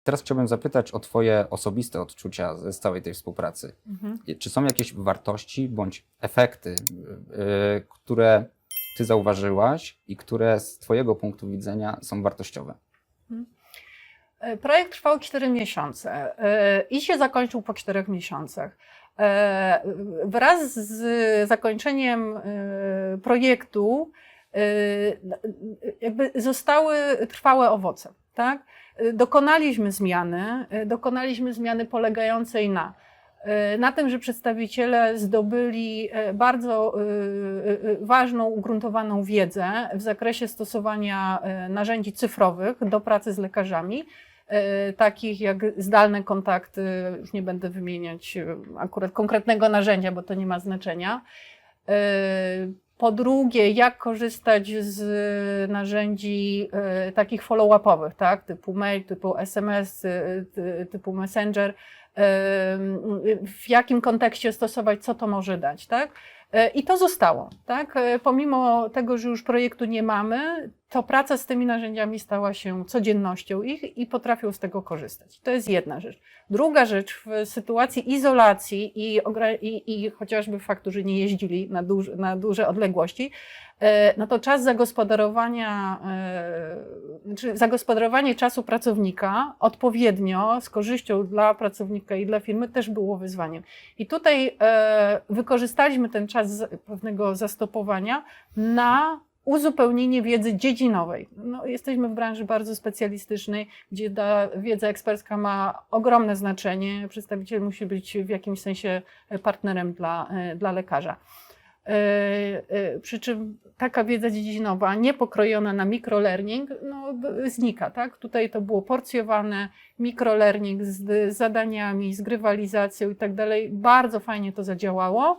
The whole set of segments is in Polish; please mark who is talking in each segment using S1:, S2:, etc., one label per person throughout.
S1: Teraz chciałbym zapytać o Twoje osobiste odczucia z całej tej współpracy. Czy są jakieś wartości bądź efekty, które Ty zauważyłaś i które z Twojego punktu widzenia są wartościowe?
S2: Projekt trwał 4 miesiące i się zakończył po 4 miesiącach. Wraz z zakończeniem projektu jakby zostały trwałe owoce, tak? Dokonaliśmy zmiany polegającej na tym, że przedstawiciele zdobyli bardzo ważną, ugruntowaną wiedzę w zakresie stosowania narzędzi cyfrowych do pracy z lekarzami, takich jak zdalne kontakty, już nie będę wymieniać akurat konkretnego narzędzia, bo to nie ma znaczenia. Po drugie, jak korzystać z narzędzi takich follow-upowych, tak? Typu mail, typu SMS, typu Messenger, w jakim kontekście stosować, co to może dać, tak? I to zostało, tak? Pomimo tego, że już projektu nie mamy, to praca z tymi narzędziami stała się codziennością ich i potrafią z tego korzystać. To jest jedna rzecz. Druga rzecz, w sytuacji izolacji i chociażby faktu, że nie jeździli na duże odległości, no to czas zagospodarowanie czasu pracownika odpowiednio, z korzyścią dla pracownika i dla firmy też było wyzwaniem. I tutaj wykorzystaliśmy ten czas pewnego zastopowania na uzupełnienie wiedzy dziedzinowej. No, jesteśmy w branży bardzo specjalistycznej, gdzie ta wiedza ekspercka ma ogromne znaczenie. Przedstawiciel musi być w jakimś sensie partnerem dla lekarza. Przy czym taka wiedza dziedzinowa, niepokrojona na microlearning, no, znika, tak? Tutaj to było porcjowane, microlearning z zadaniami, z grywalizacją i tak dalej. Bardzo fajnie to zadziałało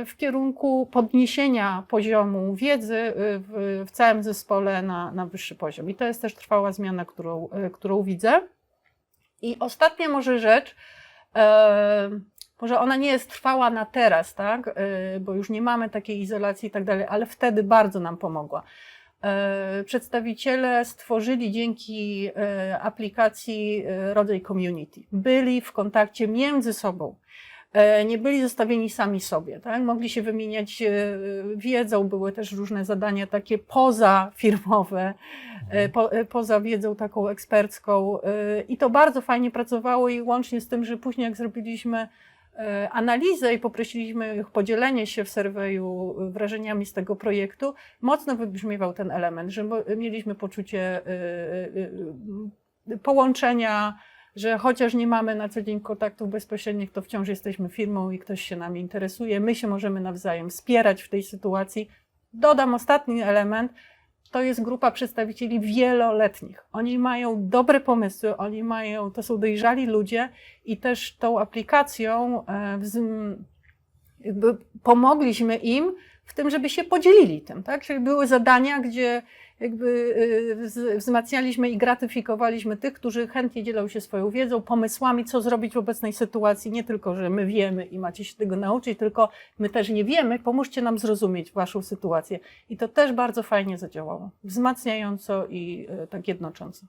S2: w kierunku podniesienia poziomu wiedzy w całym zespole na wyższy poziom. I to jest też trwała zmiana, którą widzę. I ostatnia może rzecz, może ona nie jest trwała na teraz, tak? Bo już nie mamy takiej izolacji i tak dalej, ale wtedy bardzo nam pomogła. Przedstawiciele stworzyli dzięki aplikacji rodzaj community. Byli w kontakcie między sobą. Nie byli zostawieni sami sobie, tak? Mogli się wymieniać wiedzą, były też różne zadania takie pozafirmowe, poza wiedzą taką ekspercką i to bardzo fajnie pracowało i łącznie z tym, że później jak zrobiliśmy analizę i poprosiliśmy ich podzielenie się w surveyu wrażeniami z tego projektu, mocno wybrzmiewał ten element, że mieliśmy poczucie połączenia, że chociaż nie mamy na co dzień kontaktów bezpośrednich, to wciąż jesteśmy firmą i ktoś się nami interesuje. My się możemy nawzajem wspierać w tej sytuacji. Dodam ostatni element. To jest grupa przedstawicieli wieloletnich. Oni mają dobre pomysły, to są dojrzali ludzie i też tą aplikacją jakby pomogliśmy im w tym, żeby się podzielili tym, tak? Czyli były zadania, gdzie jakby wzmacnialiśmy i gratyfikowaliśmy tych, którzy chętnie dzielą się swoją wiedzą, pomysłami, co zrobić w obecnej sytuacji. Nie tylko, że my wiemy i macie się tego nauczyć, tylko my też nie wiemy, pomóżcie nam zrozumieć waszą sytuację. I to też bardzo fajnie zadziałało, wzmacniająco i tak jednocząco.